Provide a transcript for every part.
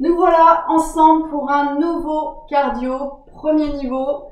Nous voilà ensemble pour un nouveau cardio, premier niveau.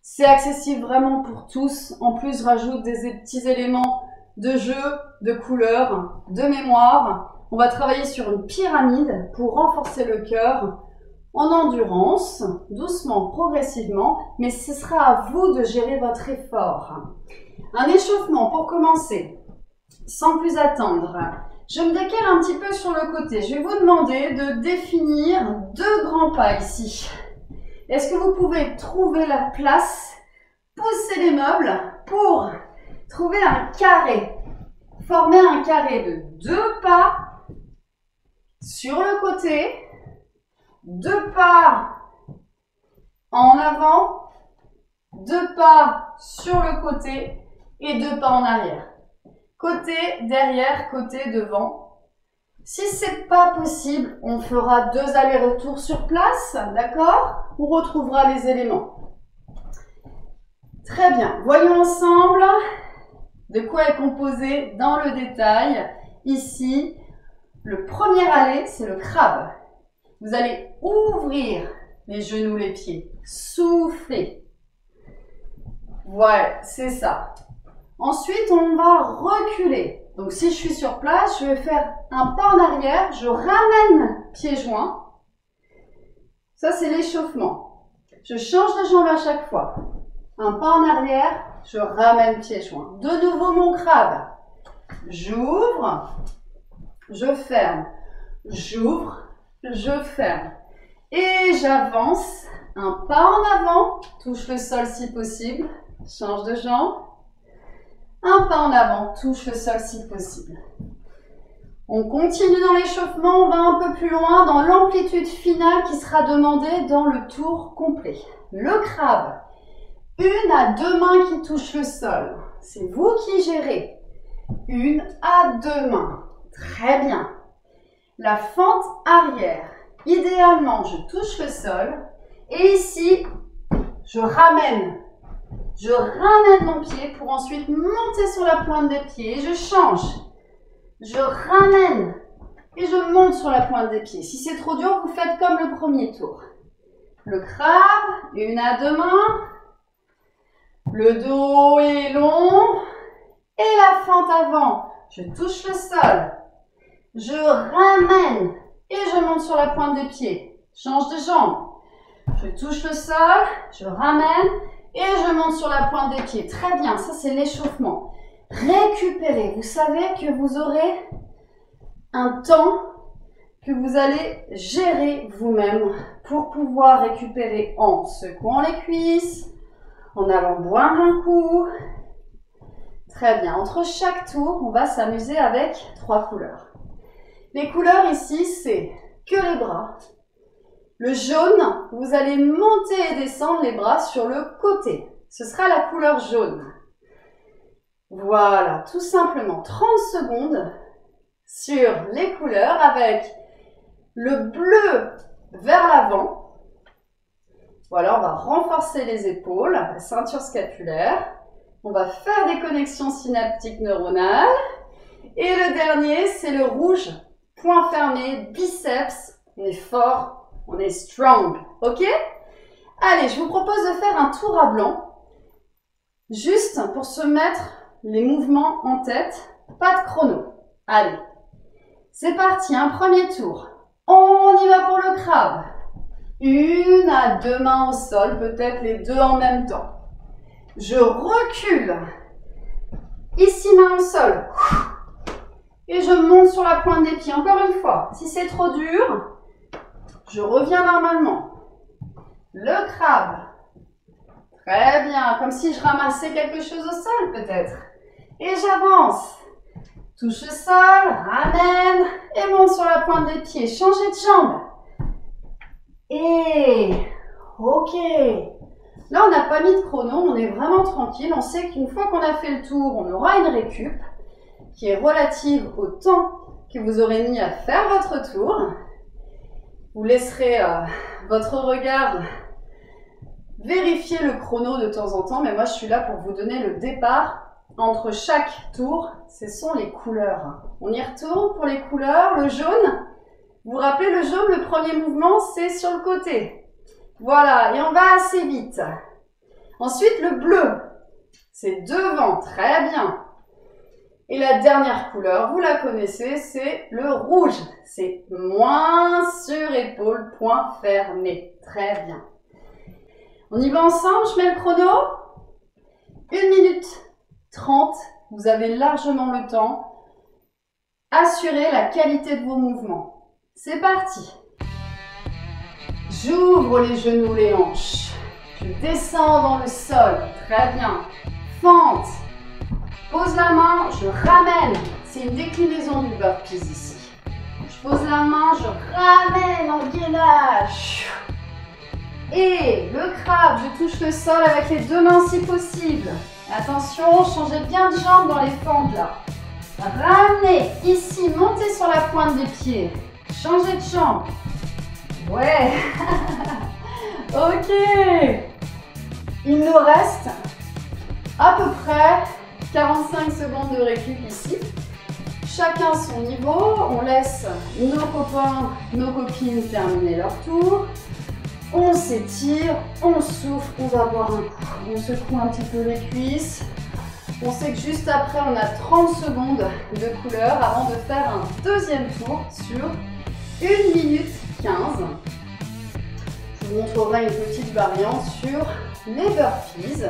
C'est accessible vraiment pour tous. En plus, je rajoute des petits éléments de jeu, de couleurs, de mémoire. On va travailler sur une pyramide pour renforcer le cœur en endurance, doucement, progressivement, mais ce sera à vous de gérer votre effort. Un échauffement pour commencer, sans plus attendre. Je me décale un petit peu sur le côté. Je vais vous demander de définir 2 grands pas ici. Est-ce que vous pouvez trouver la place, pousser les meubles pour trouver un carré, former un carré de 2 pas sur le côté, 2 pas en avant, 2 pas sur le côté et 2 pas en arrière. Côté, derrière, côté, devant. Si c'est pas possible, on fera 2 allers-retours sur place, d'accord? On retrouvera les éléments. Très bien, voyons ensemble de quoi est composé dans le détail. Ici, le premier aller, c'est le crabe. Vous allez ouvrir les genoux, les pieds, souffler. Ouais, c'est ça. Ensuite, on va reculer. Donc, si je suis sur place, je vais faire un pas en arrière. Je ramène pieds joints. Ça, c'est l'échauffement. Je change de jambe à chaque fois. Un pas en arrière, je ramène pieds joints. De nouveau, mon crabe. J'ouvre, je ferme. J'ouvre, je ferme. Et j'avance. Un pas en avant. Touche le sol si possible. Change de jambe. Un pas en avant, touche le sol si possible. On continue dans l'échauffement, on va un peu plus loin dans l'amplitude finale qui sera demandée dans le tour complet. Le crabe, 1 à 2 mains qui touchent le sol. C'est vous qui gérez. 1 à 2 mains. Très bien. La fente arrière. Idéalement, je touche le sol. Et ici, je ramène mon pied pour ensuite monter sur la pointe des pieds. Je change. Je ramène et je monte sur la pointe des pieds. Si c'est trop dur, vous faites comme le premier tour. Le crabe, 1 à 2 mains. Le dos est long. Et la fente avant. Je touche le sol. Je ramène et je monte sur la pointe des pieds. Change de jambe. Je touche le sol. Je ramène. Et je monte sur la pointe des pieds. Très bien, ça c'est l'échauffement. Récupérez. Vous savez que vous aurez un temps que vous allez gérer vous-même pour pouvoir récupérer en secouant les cuisses, en allant boire un coup. Très bien. Entre chaque tour, on va s'amuser avec 3 couleurs. Les couleurs ici, c'est que les bras. Le jaune, vous allez monter et descendre les bras sur le côté. Ce sera la couleur jaune. Voilà, tout simplement 30 secondes sur les couleurs avec le bleu vers l'avant. Voilà, on va renforcer les épaules, la ceinture scapulaire. On va faire des connexions synaptiques neuronales. Et le dernier, c'est le rouge, point fermé, biceps. On est fort. On est strong, ok? Allez, je vous propose de faire un tour à blanc, juste pour se mettre les mouvements en tête, pas de chrono. Allez, c'est parti, un premier tour. On y va pour le crabe. 1 à 2 mains au sol, peut-être les 2 en même temps. Je recule. Ici, main au sol. Et je monte sur la pointe des pieds. Encore une fois, si c'est trop dur, je reviens normalement. Le crabe. Très bien, comme si je ramassais quelque chose au sol peut-être. Et j'avance. Touche le sol, ramène et monte sur la pointe des pieds. Changez de jambe. Et ok. Là, on n'a pas mis de chrono, on est vraiment tranquille. On sait qu'une fois qu'on a fait le tour, on aura une récup qui est relative au temps que vous aurez mis à faire votre tour. Vous laisserez votre regard vérifier le chrono de temps en temps, mais moi je suis là pour vous donner le départ. Entre chaque tour, ce sont les couleurs. On y retourne pour les couleurs. Le jaune, Vous vous rappelez le jaune, le premier mouvement, c'est sur le côté. Voilà, et on va assez vite. Ensuite, le bleu, c'est devant, très bien. Et la dernière couleur, vous la connaissez, c'est le rouge. C'est moins sur épaule, point fermé. Très bien. On y va ensemble, je mets le chrono. 1 minute 30, vous avez largement le temps. Assurez la qualité de vos mouvements. C'est parti. J'ouvre les genoux, les hanches. Je descends dans le sol. Très bien. Fente. Pose la main, je ramène. C'est une déclinaison du burpees ici. Je pose la main, je ramène en gainage. Et le crabe, je touche le sol avec les deux mains si possible. Attention, changez bien de jambe dans les fentes là. Ramenez ici, montez sur la pointe des pieds. Changez de jambe. Ouais. Ok. Il nous reste à peu près 45 secondes de récup ici. Chacun son niveau. On laisse nos copains, nos copines terminer leur tour. On s'étire, on souffle, on va boire un coup. On secoue un petit peu les cuisses. On sait que juste après, on a 30 secondes de couleur avant de faire un deuxième tour sur 1 minute 15. Je vous montrerai une petite variante sur les burpees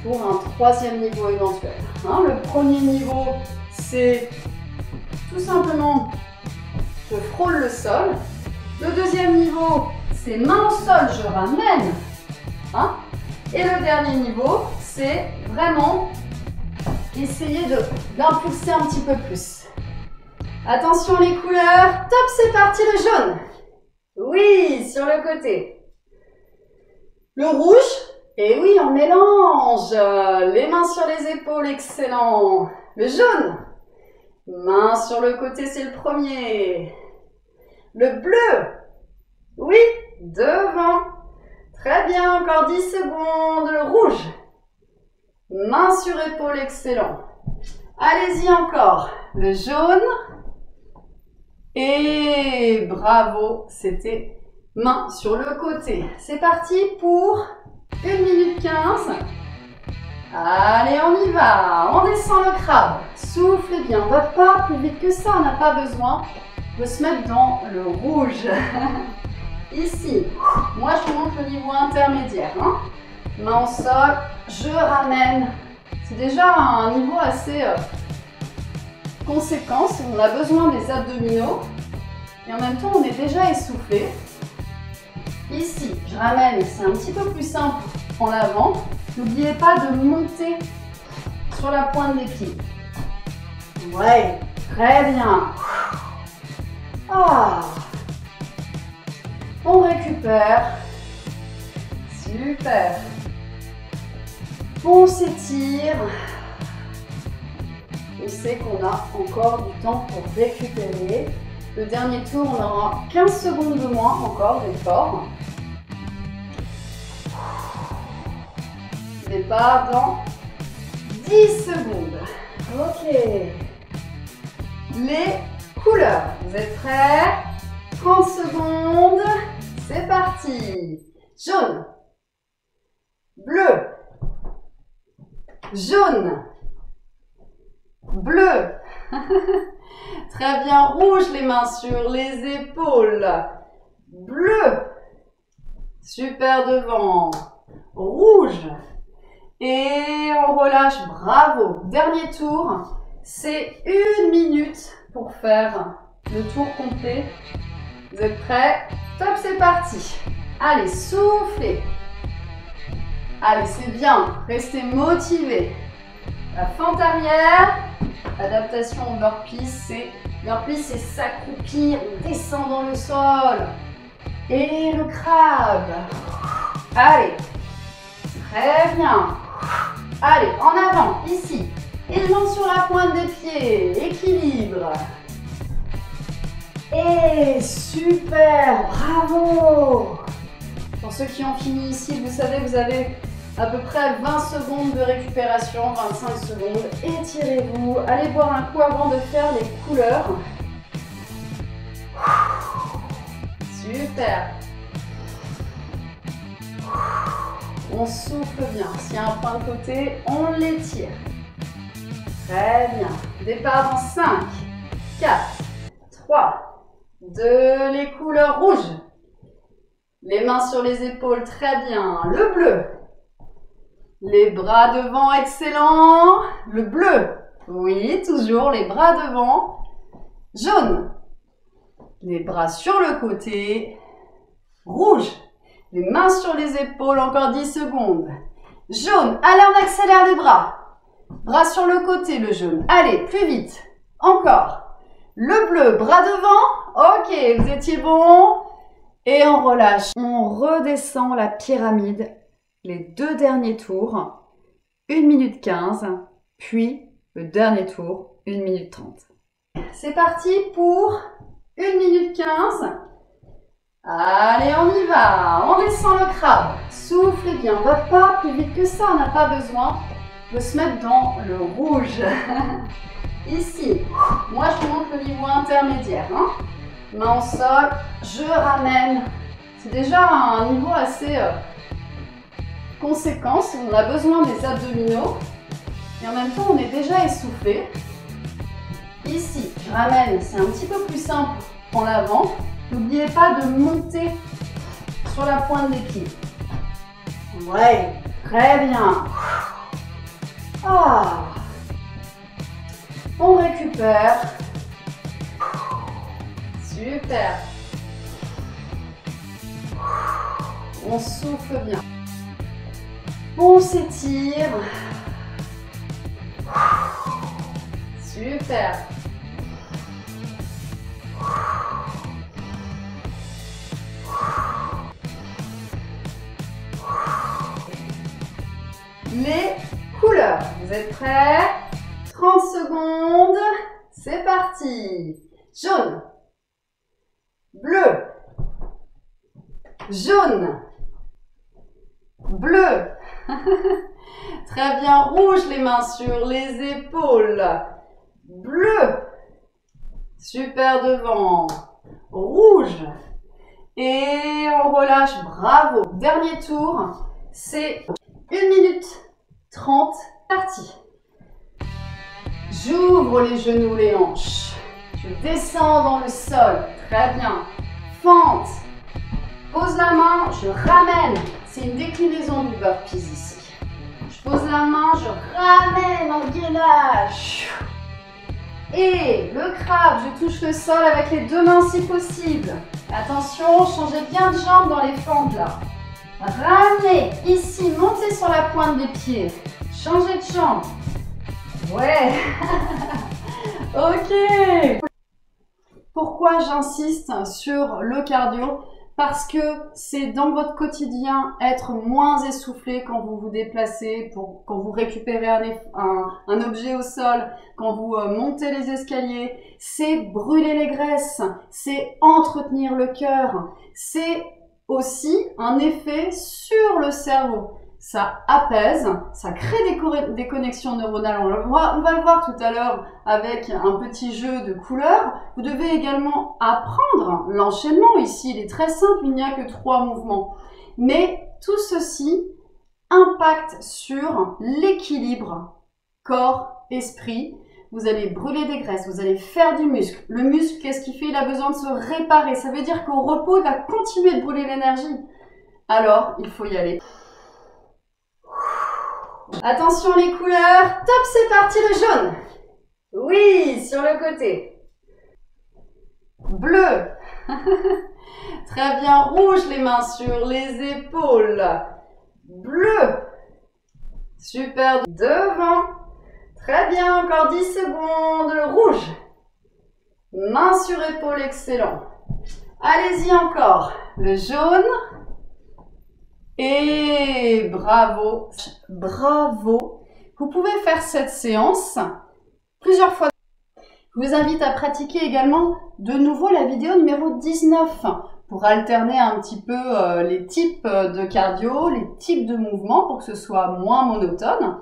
pour un troisième niveau éventuel. Le premier niveau, c'est tout simplement je frôle le sol. Le deuxième niveau, c'est main au sol, je ramène. Et le dernier niveau, c'est vraiment essayer d'impulser un petit peu plus. Attention les couleurs. Top, c'est parti le jaune. Oui, sur le côté. Le rouge. Et oui, on mélange. Les mains sur les épaules, excellent. Le jaune. Main sur le côté, c'est le premier. Le bleu. Oui, devant. Très bien, encore 10 secondes. Le rouge. Main sur épaule, excellent. Allez-y encore. Le jaune. Et bravo, c'était main sur le côté. C'est parti pour 1 minute 15. Allez, on y va. On descend le crabe. Soufflez bien. On ne va pas plus vite que ça. On n'a pas besoin de se mettre dans le rouge. Ici, moi je vous montre le niveau intermédiaire. Main au sol, je ramène. C'est déjà un niveau assez conséquent. On a besoin des abdominaux. Et en même temps, on est déjà essoufflé. Ici, je ramène. C'est un petit peu plus simple en avant. N'oubliez pas de monter sur la pointe des pieds. Ouais, très bien. On récupère. Super. On s'étire. On sait qu'on a encore du temps pour récupérer. Le dernier tour, on aura 15 secondes de moins encore d'effort. Départ dans 10 secondes. Ok. Les couleurs. Vous êtes prêts? 30 secondes. C'est parti. Jaune. Bleu. Jaune. Bleu. Très bien. Rouge, les mains sur les épaules. Bleu. Super devant. Rouge. Et on relâche. Bravo. Dernier tour. C'est 1 minute pour faire le tour complet. Vous êtes prêts? Top, c'est parti. Allez, soufflez. Allez, c'est bien. Restez motivés. La fente arrière. Adaptation au burpees, c'est s'accroupir, on descend dans le sol. Et le crabe. Allez. Très bien. Allez, en avant, ici. Et main sur la pointe des pieds. Équilibre. Et super, bravo. Pour ceux qui ont fini ici, vous savez, vous avez à peu près 20 secondes de récupération, 25 secondes. Étirez-vous. Allez boire un coup avant de faire les couleurs. Super. On souffle bien. S'il y a un point de côté, on l'étire. Très bien. Départ dans 5, 4, 3, 2, les couleurs rouges. Les mains sur les épaules, très bien. Le bleu. Les bras devant, excellent. Le bleu. Oui, toujours les bras devant. Jaune. Les bras sur le côté. Rouge. Les mains sur les épaules, encore 10 secondes. Jaune. Allez, on accélère les bras. Bras sur le côté, le jaune. Allez, plus vite. Encore. Le bleu, bras devant. Ok, vous étiez bon. Et on relâche. On redescend la pyramide. Les 2 derniers tours. 1 minute 15. Puis le dernier tour, 1 minute 30. C'est parti pour 1 minute 15. Allez, on y va. On descend le crabe. Soufflez bien. On ne va pas plus vite que ça. On n'a pas besoin de se mettre dans le rouge. Ici, moi je vous montre le niveau intermédiaire. Main au sol, je ramène. C'est déjà un niveau assez conséquent. On a besoin des abdominaux. Et en même temps, on est déjà essoufflé. Ici, je ramène. C'est un petit peu plus simple en avant. N'oubliez pas de monter sur la pointe des pieds. Ouais, très bien. Ah. On récupère. Super. On souffle bien. On s'étire. Super. Les couleurs. Vous êtes prêts? 30 secondes. C'est parti. Jaune. Bleu. Jaune. Bleu. Très bien. Rouge, les mains sur les épaules. Bleu. Super devant. Rouge. Et on relâche. Bravo. Dernier tour. C'est 1 minute 30. Parti. J'ouvre les genoux, les hanches. Je descends dans le sol. Très bien. Fente. Pose la main, je ramène. C'est une déclinaison du burpees ici. Je pose la main, je ramène en gainage. Et le crabe, je touche le sol avec les 2 mains si possible. Attention, changez bien de jambe dans les fentes là. Ramenez ici, montez sur la pointe des pieds. Changez de jambe. Ouais. Ok. Pourquoi j'insiste sur le cardio? Parce que c'est dans votre quotidien être moins essoufflé quand vous vous déplacez, quand vous récupérez un objet au sol, quand vous montez les escaliers. C'est brûler les graisses, c'est entretenir le cœur, c'est aussi un effet sur le cerveau. Ça apaise, ça crée des connexions neuronales. On va le voir tout à l'heure avec un petit jeu de couleurs. Vous devez également apprendre l'enchaînement. Ici, il est très simple, il n'y a que 3 mouvements. Mais tout ceci impacte sur l'équilibre corps-esprit. Vous allez brûler des graisses, vous allez faire du muscle. Le muscle, qu'est-ce qu'il fait? Il a besoin de se réparer. Ça veut dire qu'au repos, il va continuer de brûler l'énergie. Alors, il faut y aller. Attention les couleurs, top, c'est parti, le jaune. Oui, sur le côté. Bleu. Très bien, rouge, les mains sur les épaules. Bleu. Super, devant. Très bien, encore 10 secondes. Le rouge. Main sur épaule, excellent. Allez-y encore. Le jaune. Et bravo, bravo. Vous pouvez faire cette séance plusieurs fois. Je vous invite à pratiquer également de nouveau la vidéo numéro 19 pour alterner un petit peu les types de cardio, les types de mouvements pour que ce soit moins monotone.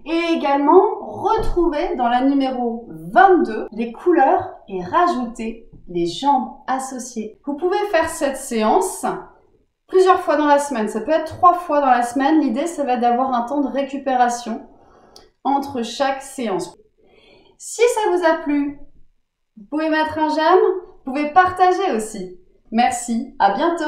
Et également retrouver dans la numéro 22 les couleurs et rajouter les jambes associées. Vous pouvez faire cette séance plusieurs fois dans la semaine. Ça peut être 3 fois dans la semaine. L'idée, ça va être d'avoir un temps de récupération entre chaque séance. Si ça vous a plu, vous pouvez mettre un j'aime, vous pouvez partager aussi. Merci, à bientôt.